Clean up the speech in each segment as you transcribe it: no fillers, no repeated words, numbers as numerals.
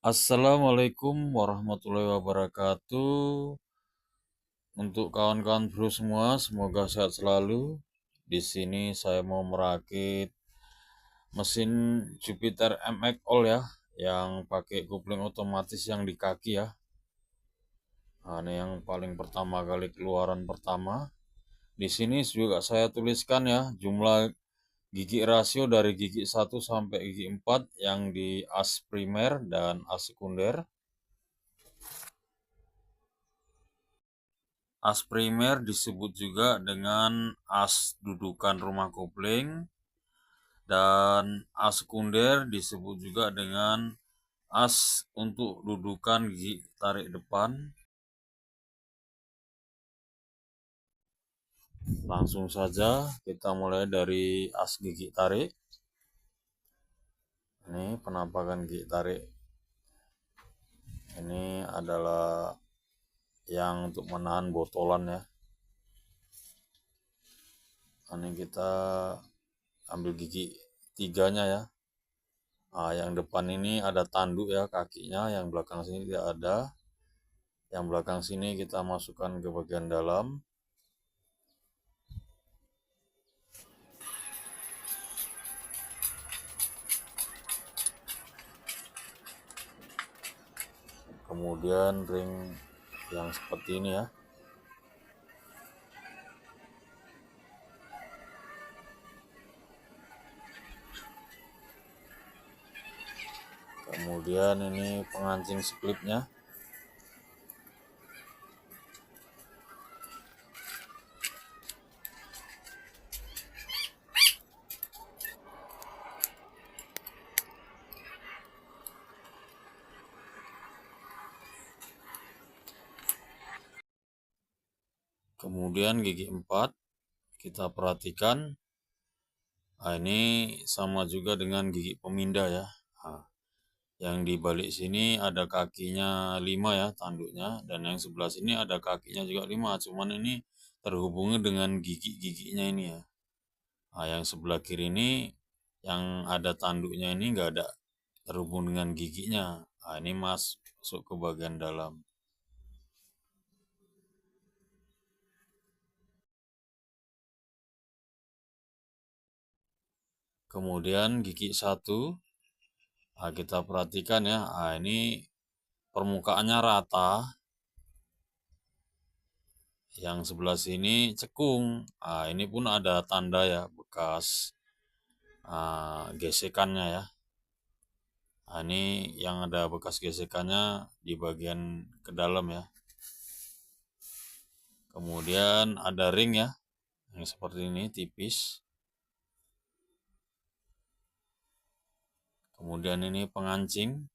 Assalamualaikum warahmatullahi wabarakatuh. Untuk kawan-kawan bro semua, semoga sehat selalu. Di sini saya mau merakit mesin Jupiter MX All ya, yang pakai kopling otomatis yang di kaki ya. Nah, ini yang paling pertama kali keluaran pertama. Di sini juga saya tuliskan ya jumlah gigi rasio dari gigi 1 sampai gigi 4 yang di as primer dan as sekunder. As primer disebut juga dengan as dudukan rumah kopling, dan as sekunder disebut juga dengan as untuk dudukan gigi tarik depan. Langsung saja kita mulai dari as gigi tarik. Ini penampakan gigi tarik. Ini adalah yang untuk menahan botolan ya. Ini kita ambil gigi tiganya ya. Nah, yang depan ini ada tanduk ya kakinya, yang belakang sini tidak ada. Yang belakang sini kita masukkan ke bagian dalam. Kemudian ring yang seperti ini ya. Kemudian ini pengancing sklipnya. Kemudian gigi 4 kita perhatikan. Nah, ini sama juga dengan gigi pemindah ya. Nah, yang di balik sini ada kakinya 5 ya tanduknya, dan yang sebelah sini ada kakinya juga 5, cuman ini terhubungnya dengan gigi-giginya ini ya. Nah, yang sebelah kiri ini yang ada tanduknya ini enggak ada terhubung dengan giginya. Nah, ini masuk ke bagian dalam. Kemudian gigi 1, nah kita perhatikan ya. Nah, ini permukaannya rata. Yang sebelah sini cekung. Nah, ini pun ada tanda ya, bekas gesekannya ya. Nah, ini yang ada bekas gesekannya di bagian ke dalam ya. Kemudian ada ring ya, yang seperti ini tipis. Kemudian ini pengancing.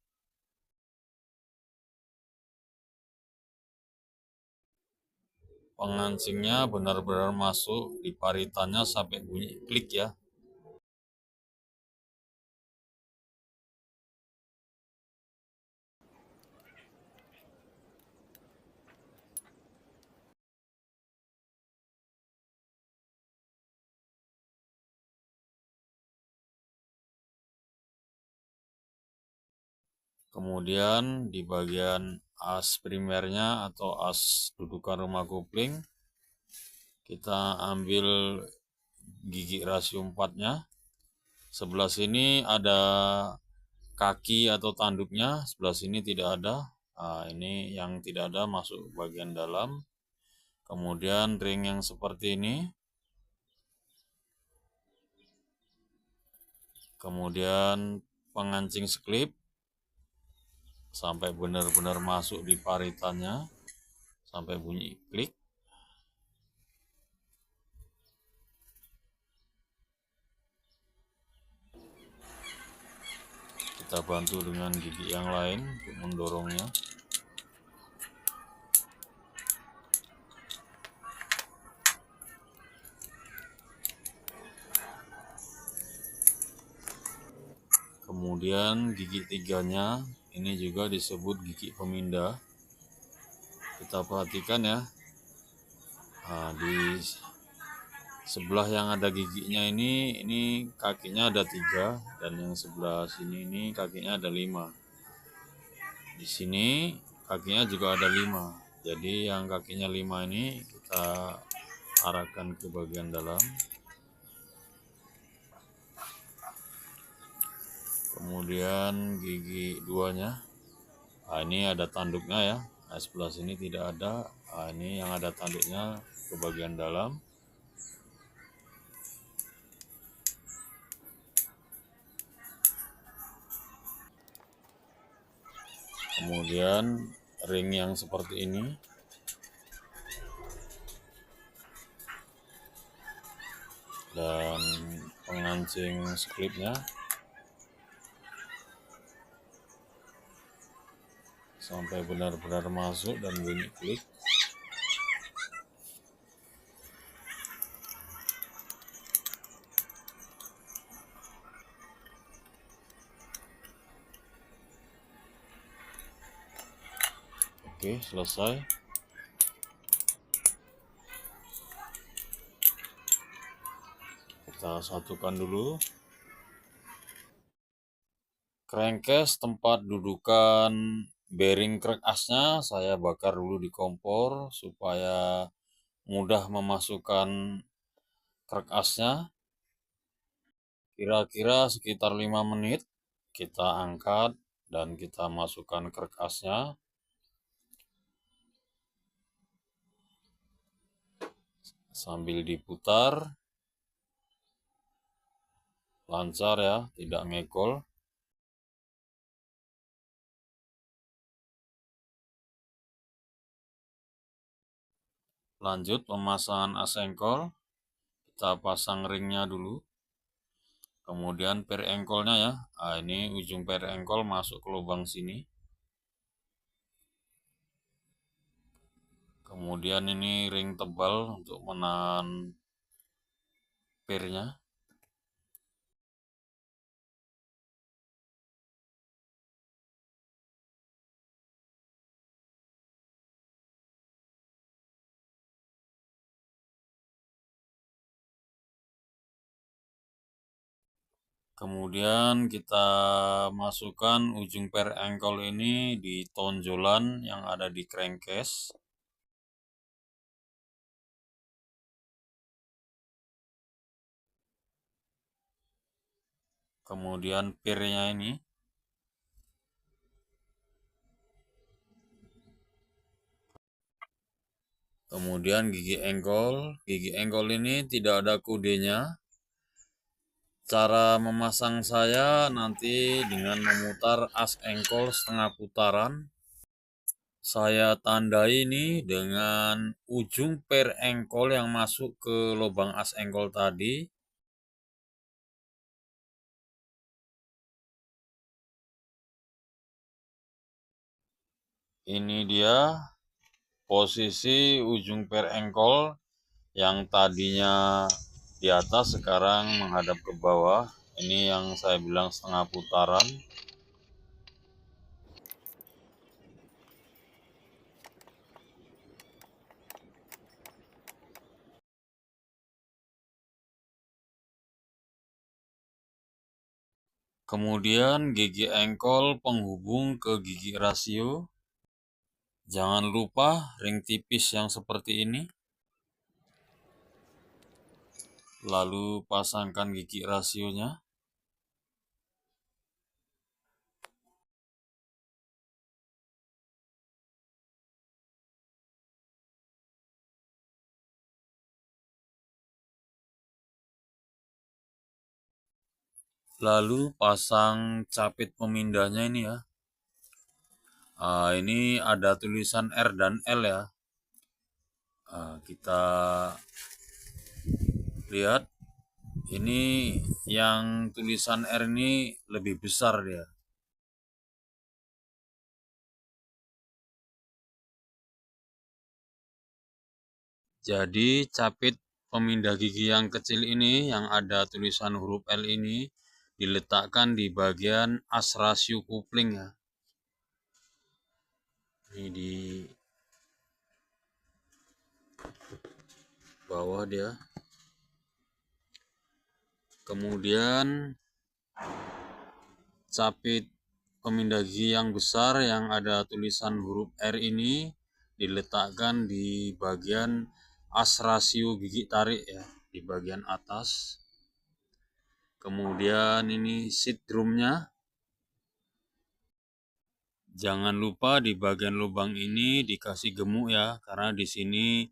Pengancingnya benar-benar masuk di paritannya sampai bunyi klik ya. Kemudian di bagian as primernya atau as dudukan rumah kopling, kita ambil gigi rasio 4-nya. Sebelah sini ada kaki atau tanduknya, sebelah sini tidak ada. Nah, ini yang tidak ada masuk bagian dalam. Kemudian ring yang seperti ini. Kemudian pengancing sklip sampai benar-benar masuk di paritannya sampai bunyi klik. Kita bantu dengan gigi yang lain untuk mendorongnya. Kemudian gigi tiganya ini juga disebut gigi pemindah. Kita perhatikan ya. Nah, di sebelah yang ada giginya ini kakinya ada 3, dan yang sebelah sini ini kakinya ada 5. Di sini kakinya juga ada 5. Jadi yang kakinya 5 ini kita arahkan ke bagian dalam. Kemudian gigi 2-nya. Nah, ini ada tanduknya ya. Nah, sebelah sini tidak ada. Nah, ini yang ada tanduknya ke bagian dalam. Kemudian ring yang seperti ini. Dan pengancing sklipnya sampai benar-benar masuk dan bunyi klik. Oke, selesai. Kita satukan dulu. Crankcase tempat dudukan bearing crank asnya saya bakar dulu di kompor supaya mudah memasukkan crank asnya. Kira-kira sekitar 5 menit kita angkat dan kita masukkan crank asnya. Sambil diputar lancar ya, tidak ngekol. Lanjut pemasangan as engkol. Kita pasang ringnya dulu. Kemudian per engkolnya ya. Nah, ini ujung per engkol masuk ke lubang sini. Kemudian ini ring tebal untuk menahan pernya. Kemudian kita masukkan ujung per engkol ini di tonjolan yang ada di crankcase. Kemudian pernya ini. Kemudian gigi engkol. Gigi engkol ini tidak ada kodenya. Cara memasang saya nanti dengan memutar as engkol setengah putaran. Saya tandai ini dengan ujung per engkol yang masuk ke lubang as engkol tadi. Ini dia posisi ujung per engkol yang tadinya di atas sekarang menghadap ke bawah. Ini yang saya bilang setengah putaran. Kemudian gigi engkol penghubung ke gigi rasio. Jangan lupa ring tipis yang seperti ini. Lalu pasangkan gigi rasionya. Lalu pasang capit pemindahnya ini ya. Ini ada tulisan R dan L ya. Kita lihat. Ini yang tulisan R ini lebih besar dia. Jadi capit pemindah gigi yang kecil ini yang ada tulisan huruf L ini diletakkan di bagian as rasio kupling ya. Ini di bawah dia. Kemudian capit pemindah gigi yang besar yang ada tulisan huruf R ini diletakkan di bagian as rasio gigi tarik ya, di bagian atas. Kemudian ini seat drumnya. Jangan lupa di bagian lubang ini dikasih gemuk ya, karena di sini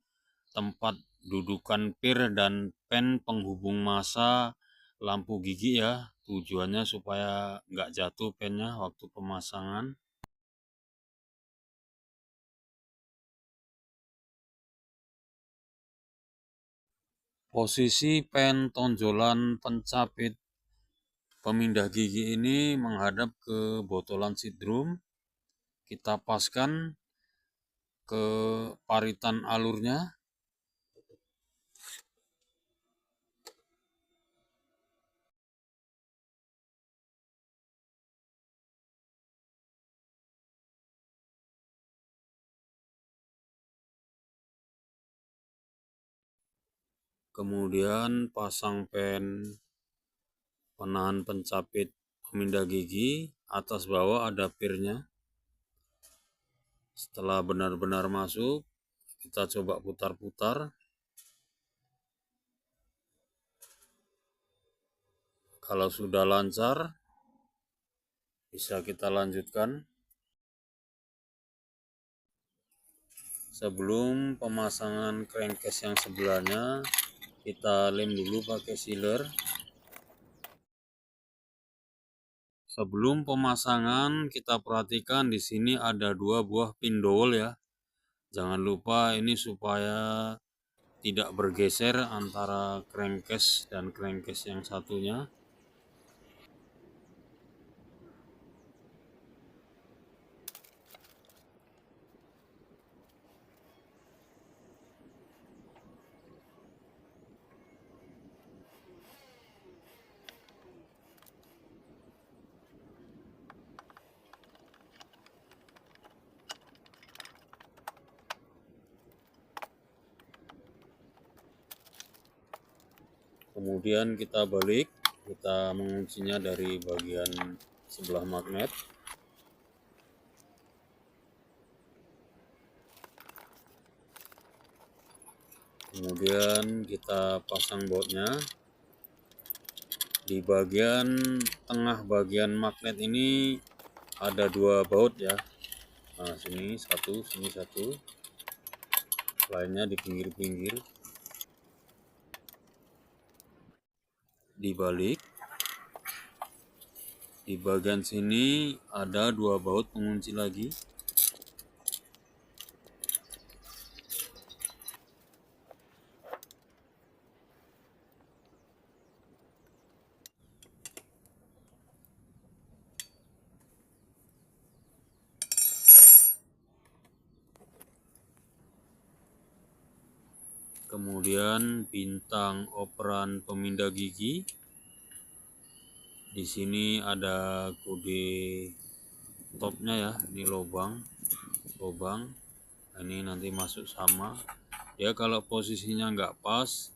tempat dudukan pir dan pen penghubung massa lampu gigi ya. Tujuannya supaya nggak jatuh pennya waktu pemasangan. Posisi pen tonjolan pencapit pemindah gigi ini menghadap ke botolan sidrum. Kita paskan ke paritan alurnya. Kemudian pasang pen penahan pencapit pemindah gigi, atas bawah ada pirnya. Setelah benar-benar masuk, kita coba putar-putar. Kalau sudah lancar, bisa kita lanjutkan. Sebelum pemasangan crankcase yang sebelahnya, kita lem dulu pakai sealer. Sebelum pemasangan, kita perhatikan di sini ada 2 buah pin dowel ya. Jangan lupa ini supaya tidak bergeser antara crankcase dan crankcase yang satunya. Kemudian kita balik, kita menguncinya dari bagian sebelah magnet. Kemudian kita pasang bautnya. Di bagian tengah bagian magnet ini ada 2 baut ya. Nah, sini satu, sini satu. Lainnya di pinggir-pinggir. Dibalik. Di bagian sini ada 2 baut pengunci lagi. Kemudian bintang operan pemindah gigi. Di sini ada kode topnya ya, ini lubang. Ini nanti masuk sama. Ya kalau posisinya nggak pas,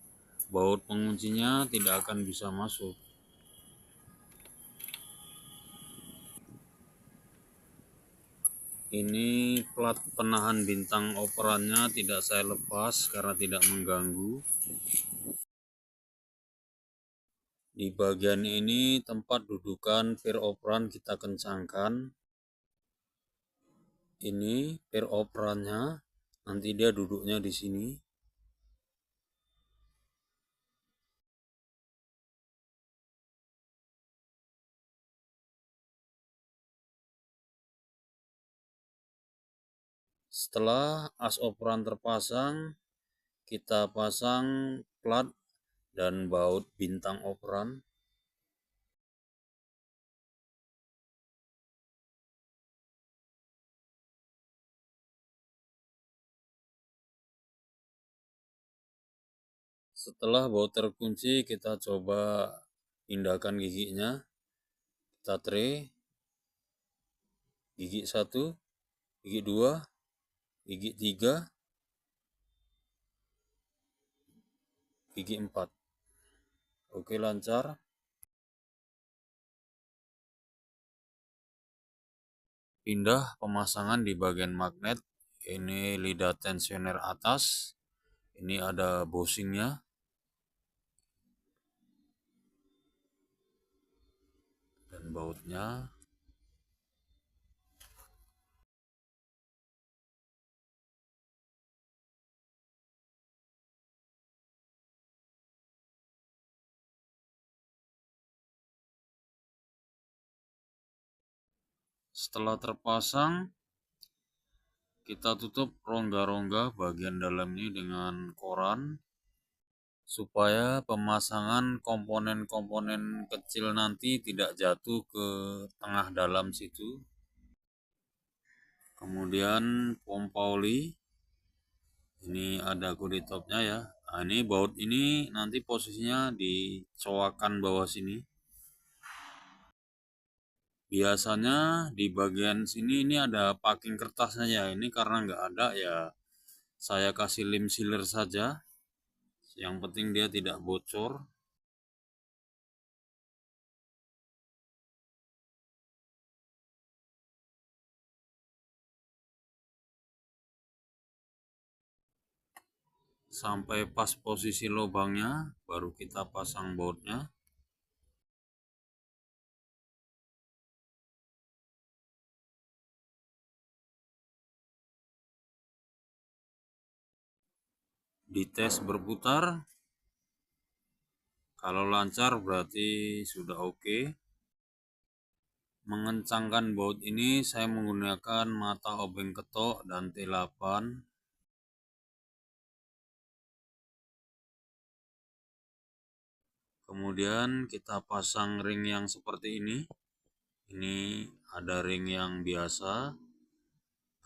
baut penguncinya tidak akan bisa masuk. Ini plat penahan bintang operannya tidak saya lepas karena tidak mengganggu. Di bagian ini tempat dudukan pir operan kita kencangkan. Ini pir operannya, nanti dia duduknya di sini. Setelah as operan terpasang, kita pasang plat dan baut bintang operan. Setelah baut terkunci, kita coba pindahkan giginya. Kita tray, gigi 1, gigi 2, gigi 3, gigi 4. Oke, lancar. pindah pemasangan di bagian magnet. Ini lidah tensioner atas, ini ada bushingnya, dan bautnya. Setelah terpasang, kita tutup rongga-rongga bagian dalam ini dengan koran supaya pemasangan komponen-komponen kecil nanti tidak jatuh ke tengah dalam situ. Kemudian pompa oli, ini ada kode topnya ya. Nah, ini baut ini nanti posisinya di coakan bawah sini. Biasanya di bagian sini ini ada packing kertasnya ya. Ini karena nggak ada ya, saya kasih lem sealer saja. Yang penting dia tidak bocor. Sampai pas posisi lubangnya, baru kita pasang bautnya. Dites berputar. Kalau lancar berarti sudah oke. Mengencangkan baut ini saya menggunakan mata obeng ketok dan T8. Kemudian kita pasang ring yang seperti ini. Ini ada ring yang biasa,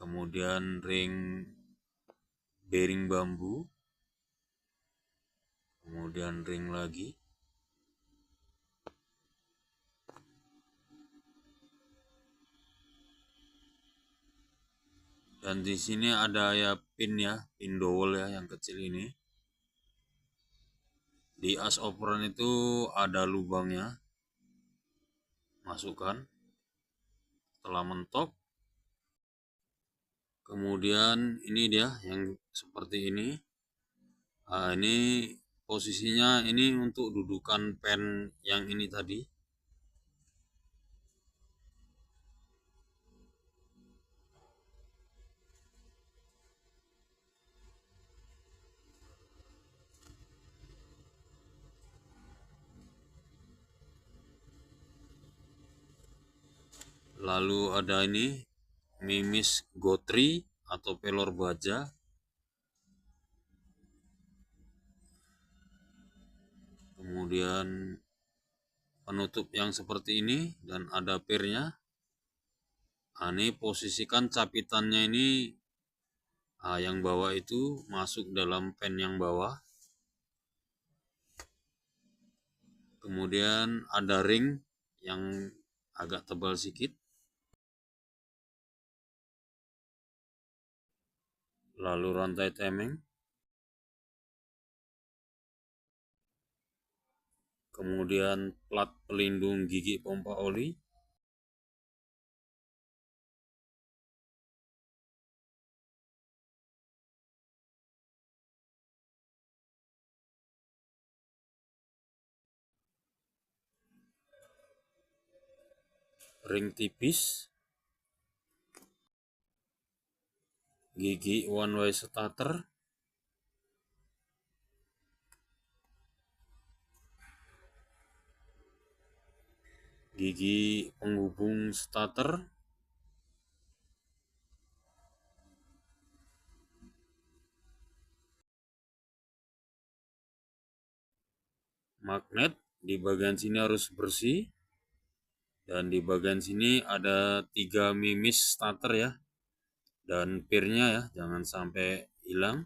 kemudian ring bearing bambu, kemudian ring lagi. Dan di sini ada ya pin ya, pin dowel ya yang kecil ini. Di as operan itu ada lubangnya. Masukkan. Setelah mentok, kemudian ini dia yang seperti ini. Nah, ini posisinya ini untuk dudukan pen yang ini tadi. Lalu ada ini mimis gotri atau pelor baja. Kemudian penutup yang seperti ini dan ada pirnya. Nah, ini posisikan capitannya ini, yang bawah itu masuk dalam pen yang bawah. Kemudian ada ring yang agak tebal sedikit. Lalu rantai temeng. Kemudian plat pelindung gigi pompa oli. Ring tipis. Gigi one way starter. Gigi penghubung starter. Magnet di bagian sini harus bersih. Dan di bagian sini ada 3 mimis starter ya. Dan pirnya ya, jangan sampai hilang.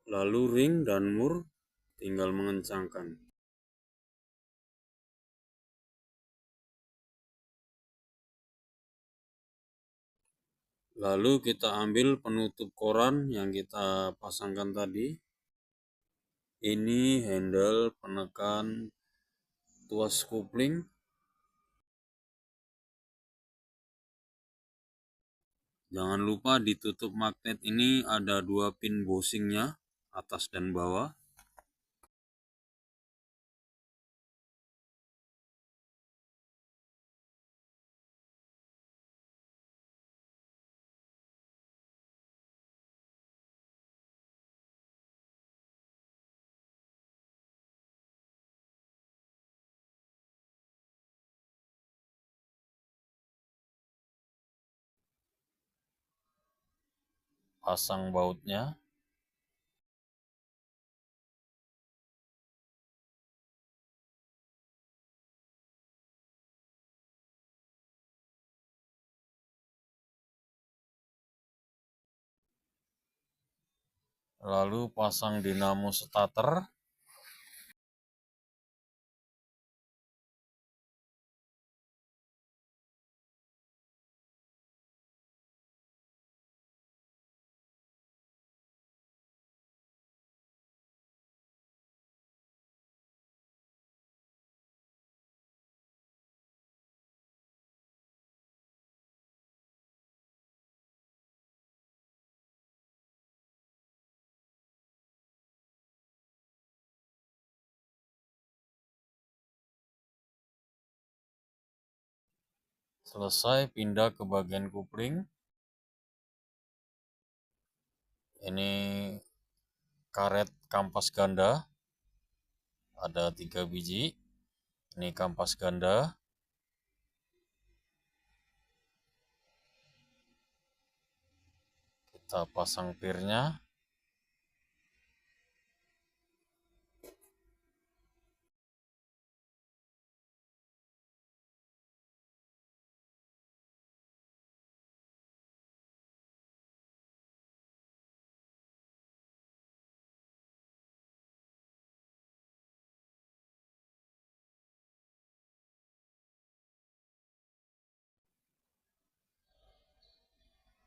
Lalu ring dan mur tinggal mengencangkan. Lalu kita ambil penutup koran yang kita pasangkan tadi. Ini handle penekan tuas kopling. Jangan lupa ditutup magnet ini ada 2 pin bosingnya, atas dan bawah. Pasang bautnya. Lalu pasang dinamo starter. Selesai, pindah ke bagian kopling. Ini karet kampas ganda, ada 3 biji. Ini kampas ganda. Kita pasang pirnya.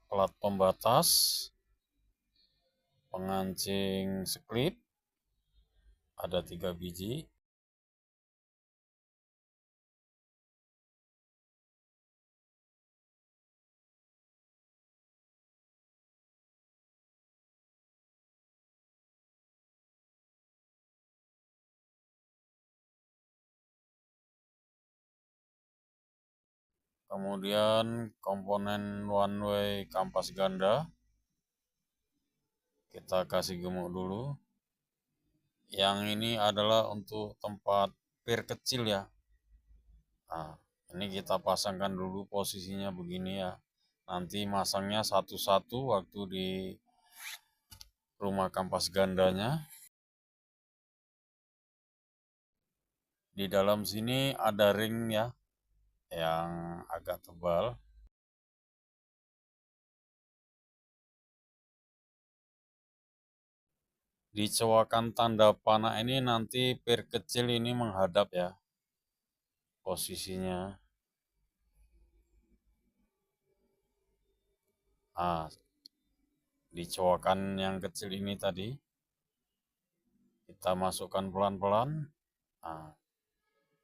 Plat pembatas, pengancing seklip, ada 3 biji. Kemudian komponen one way kampas ganda, kita kasih gemuk dulu. Yang ini adalah untuk tempat pir kecil ya. Nah, ini kita pasangkan dulu posisinya begini ya. Nanti masangnya satu-satu waktu di rumah kampas gandanya. Di dalam sini ada ring ya, yang agak tebal. Di cowakan tanda panah ini nanti pir kecil ini menghadap ya posisinya. Nah, di cowakan yang kecil ini tadi kita masukkan pelan-pelan. Nah,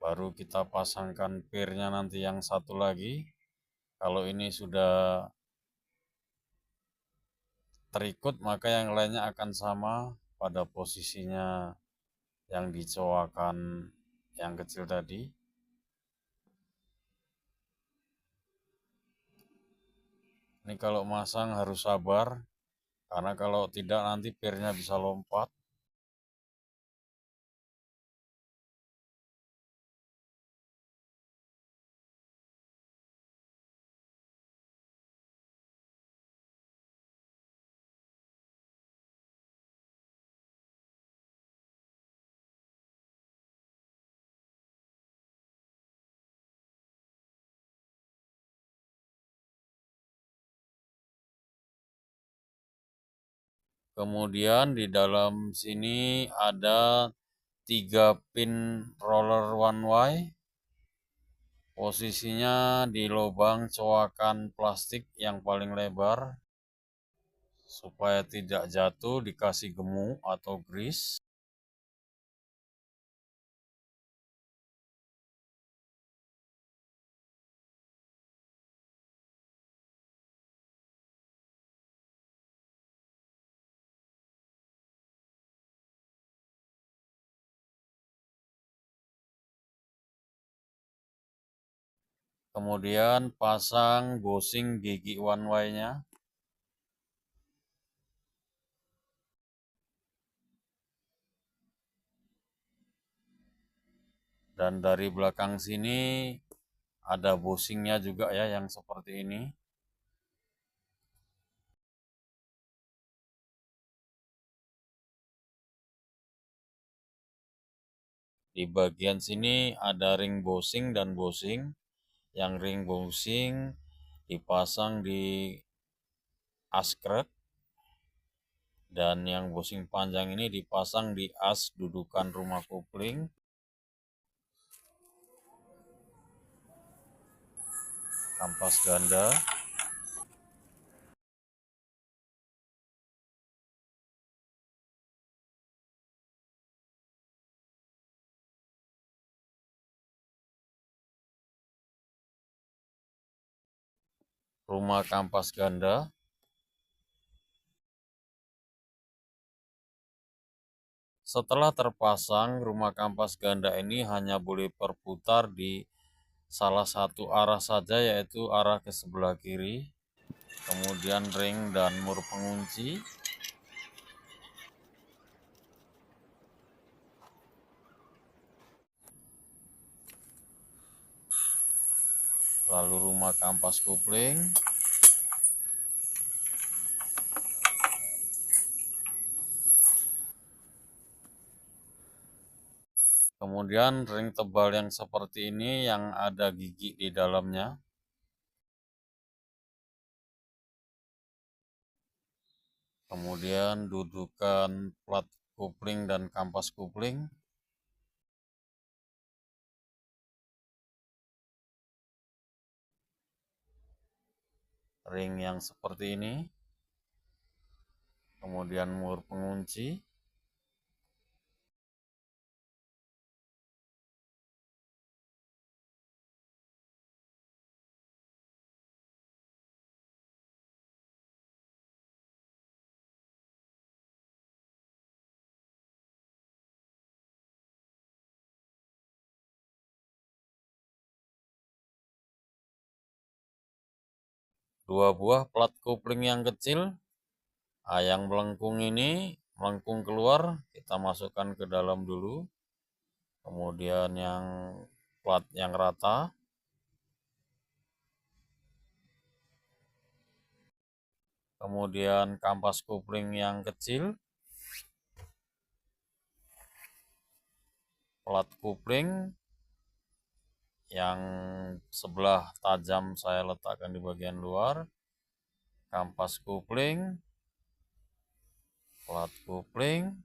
baru kita pasangkan pirnya nanti yang satu lagi. Kalau ini sudah terikut maka yang lainnya akan sama pada posisinya yang dicowakan yang kecil tadi. Ini kalau masang harus sabar, karena kalau tidak nanti pirnya bisa lompat. Kemudian di dalam sini ada 3 pin roller one way. Posisinya di lubang coakan plastik yang paling lebar. Supaya tidak jatuh, dikasih gemu atau grease. Kemudian pasang bushing gigi one way-nya. Dan dari belakang sini ada bushingnya juga ya yang seperti ini. Di bagian sini ada ring bushing dan bushing. Yang ring bushing dipasang di askrek. Dan yang bushing panjang ini dipasang di as dudukan rumah kopling. Kampas ganda. Rumah kampas ganda. Setelah terpasang, rumah kampas ganda ini hanya boleh berputar di salah satu arah saja, yaitu arah ke sebelah kiri. Kemudian ring dan mur pengunci. Lalu rumah kampas kopling. Kemudian ring tebal yang seperti ini yang ada gigi di dalamnya. Kemudian dudukan plat kopling dan kampas kopling. Ring yang seperti ini. Kemudian mur pengunci. Dua buah plat kopling yang kecil. Yang melengkung ini, melengkung keluar, kita masukkan ke dalam dulu. Kemudian yang plat yang rata. Kemudian kampas kopling yang kecil. Plat kopling yang sebelah tajam saya letakkan di bagian luar. Kampas kopling. Plat kopling.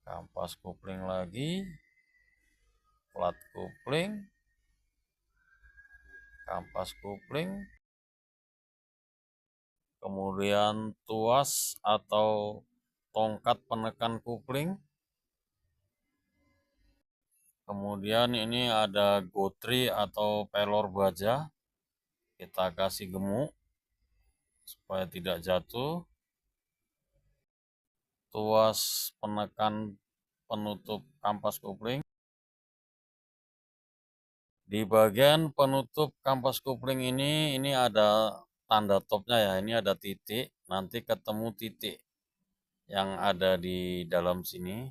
Kampas kopling lagi. Plat kopling. Kampas kopling. Kemudian tuas atau tongkat penekan kopling. Kemudian ini ada gotri atau pelor baja. Kita kasih gemuk supaya tidak jatuh. Tuas penekan penutup kampas kopling. Di bagian penutup kampas kopling ini ada tanda topnya ya. Ini ada titik. Nanti ketemu titik yang ada di dalam sini.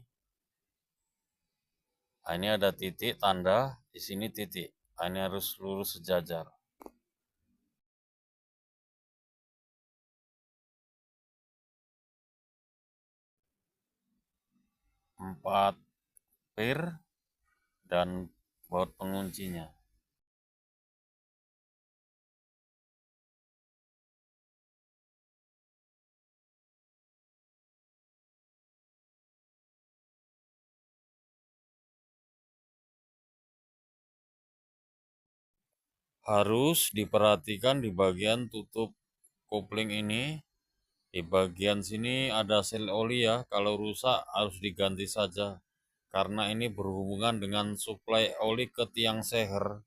Nah, ini ada titik tanda, di sini titik. Nah, ini harus lurus sejajar. 4 pir dan baut penguncinya. Harus diperhatikan di bagian tutup kopling ini. Di bagian sini ada sel oli ya, kalau rusak harus diganti saja. Karena ini berhubungan dengan suplai oli ke tiang seher.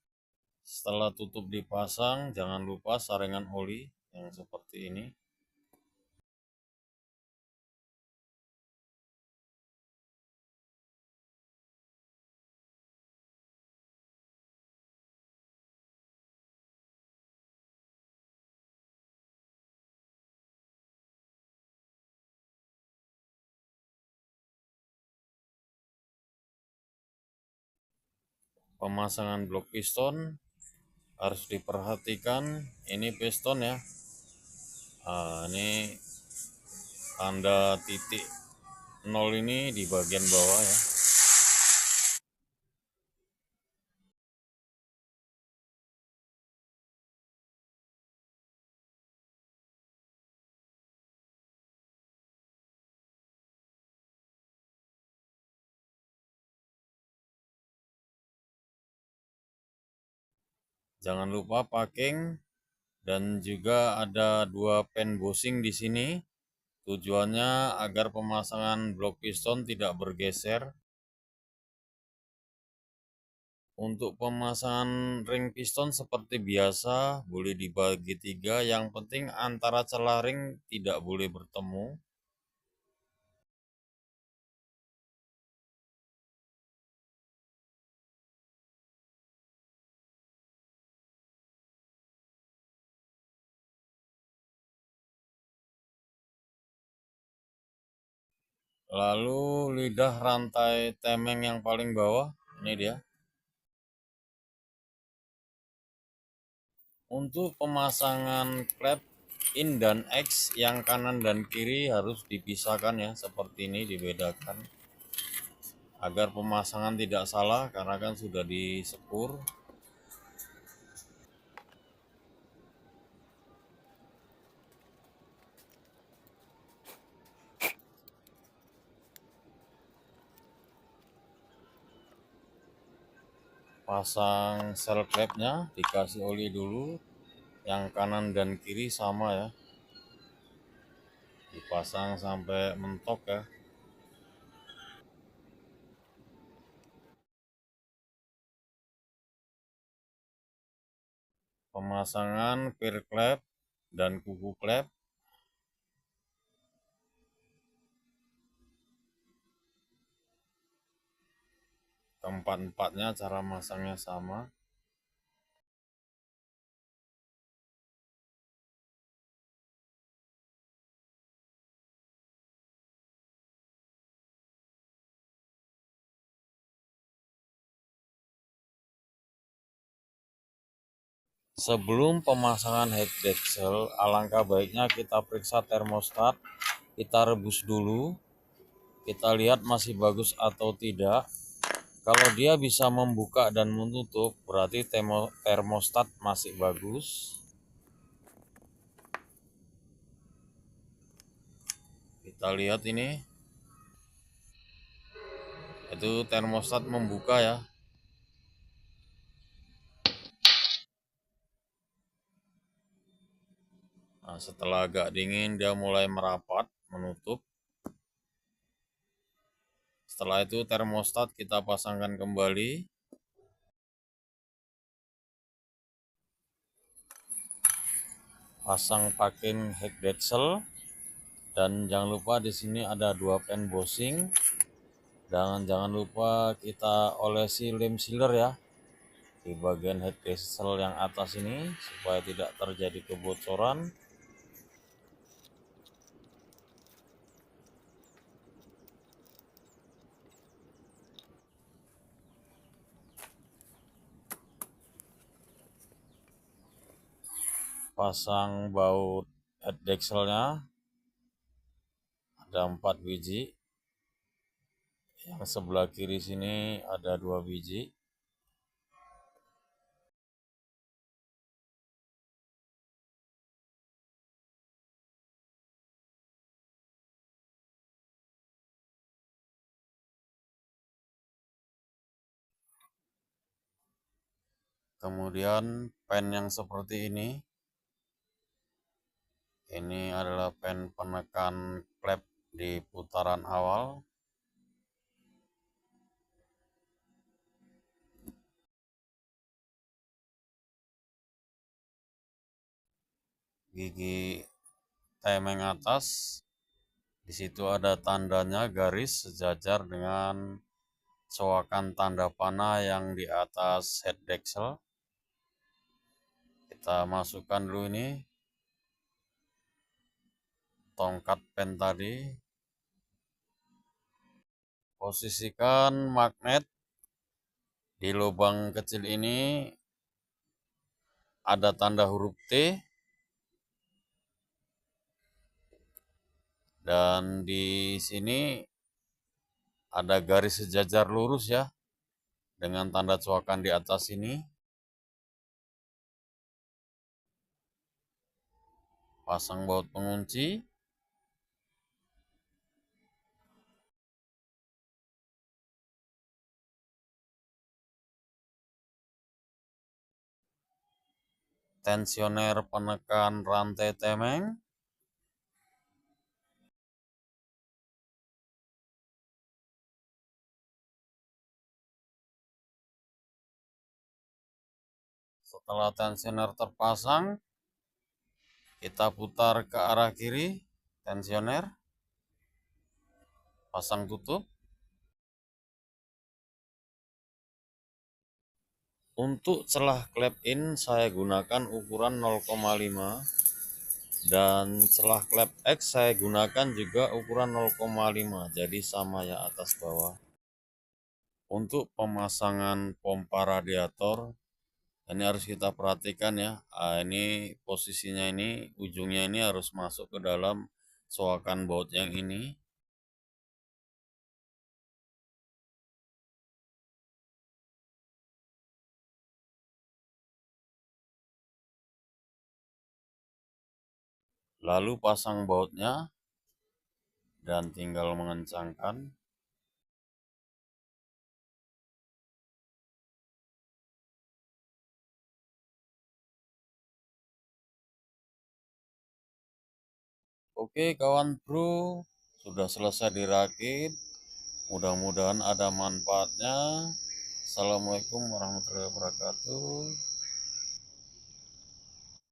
Setelah tutup dipasang, jangan lupa saringan oli yang seperti ini. Pemasangan blok piston harus diperhatikan. Ini piston ya. Nah, ini tanda titik 0 ini di bagian bawah ya. Jangan lupa packing dan juga ada 2 pen bushing di sini. Tujuannya agar pemasangan blok piston tidak bergeser. Untuk pemasangan ring piston seperti biasa, boleh dibagi 3, yang penting antara celah ring tidak boleh bertemu. Lalu lidah rantai temeng yang paling bawah, ini dia. Untuk pemasangan klep in dan X yang kanan dan kiri harus dipisahkan ya, seperti ini dibedakan. Agar pemasangan tidak salah karena kan sudah disepur. Pasang sel klepnya, dikasih oli dulu. Yang kanan dan kiri sama ya. Dipasang sampai mentok ya. Pemasangan peer klep dan kuku klep. Keempat-empatnya cara masangnya sama. Sebelum pemasangan head decksel, alangkah baiknya kita periksa termostat, kita rebus dulu, kita lihat masih bagus atau tidak. Kalau dia bisa membuka dan menutup, berarti termostat masih bagus. Kita lihat ini, itu termostat membuka ya. Nah, setelah agak dingin dia mulai merapat, menutup. Setelah itu termostat kita pasangkan kembali. Pasang packing head decksel dan jangan lupa di sini ada 2 pen bushing. Dan jangan lupa kita olesi lem sealer ya di bagian head decksel yang atas ini supaya tidak terjadi kebocoran. Pasang baut head deckselnya, ada 4 biji. Yang sebelah kiri sini ada 2 biji. Kemudian pen yang seperti ini adalah pen penekan klep di putaran awal. Gigi temeng atas, di situ ada tandanya garis sejajar dengan coakan tanda panah yang di atas head decksel. Kita masukkan dulu ini tongkat pen tadi. Posisikan magnet di lubang kecil ini, ada tanda huruf T, dan di sini ada garis sejajar lurus ya, dengan tanda coakan di atas ini. Pasang baut pengunci. Tensioner penekan rantai temeng. Setelah tensioner terpasang, kita putar ke arah kiri tensioner, pasang tutup. Untuk celah klep in saya gunakan ukuran 0,5 dan celah klep X saya gunakan juga ukuran 0,5, jadi sama ya atas bawah. Untuk pemasangan pompa radiator ini harus kita perhatikan ya. Ini posisinya, ini ujungnya ini harus masuk ke dalam coakan baut yang ini. Lalu pasang bautnya dan tinggal mengencangkan. Oke kawan bro, sudah selesai dirakit. Mudah-mudahan ada manfaatnya. Assalamualaikum warahmatullahi wabarakatuh.